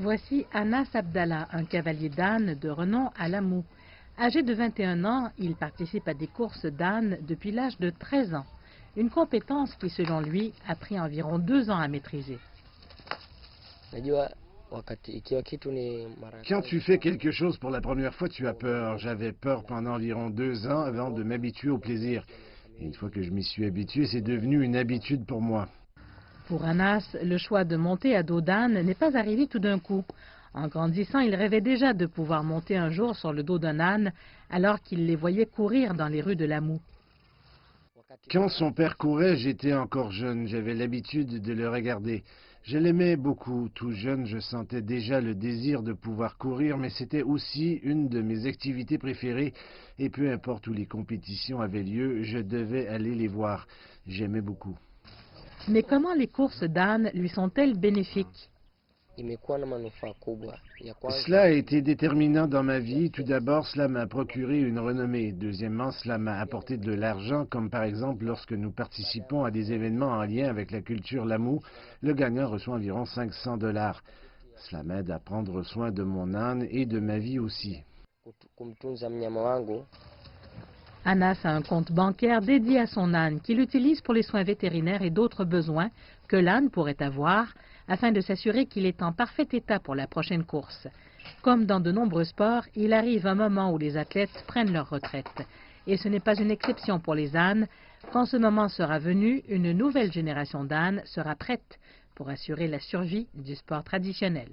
Voici Anas Abdallah, un cavalier d'âne de renom à Lamou. Âgé de 21 ans, il participe à des courses d'âne depuis l'âge de 13 ans. Une compétence qui, selon lui, a pris environ 2 ans à maîtriser. Quand tu fais quelque chose pour la première fois, tu as peur. J'avais peur pendant environ 2 ans avant de m'habituer au plaisir. Et une fois que je m'y suis habitué, c'est devenu une habitude pour moi. Pour Anas, le choix de monter à dos d'âne n'est pas arrivé tout d'un coup. En grandissant, il rêvait déjà de pouvoir monter un jour sur le dos d'un âne, alors qu'il les voyait courir dans les rues de Lamou. Quand son père courait, j'étais encore jeune. J'avais l'habitude de le regarder. Je l'aimais beaucoup. Tout jeune, je sentais déjà le désir de pouvoir courir, mais c'était aussi une de mes activités préférées. Et peu importe où les compétitions avaient lieu, je devais aller les voir. J'aimais beaucoup. Mais comment les courses d'âne lui sont-elles bénéfiques? Cela a été déterminant dans ma vie. Tout d'abord, cela m'a procuré une renommée. Deuxièmement, cela m'a apporté de l'argent, comme par exemple lorsque nous participons à des événements en lien avec la culture Lamou, le gagnant reçoit environ 500 $. Cela m'aide à prendre soin de mon âne et de ma vie aussi. Anas a un compte bancaire dédié à son âne qu'il utilise pour les soins vétérinaires et d'autres besoins que l'âne pourrait avoir afin de s'assurer qu'il est en parfait état pour la prochaine course. Comme dans de nombreux sports, il arrive un moment où les athlètes prennent leur retraite. Et ce n'est pas une exception pour les ânes. Quand ce moment sera venu, une nouvelle génération d'ânes sera prête pour assurer la survie du sport traditionnel.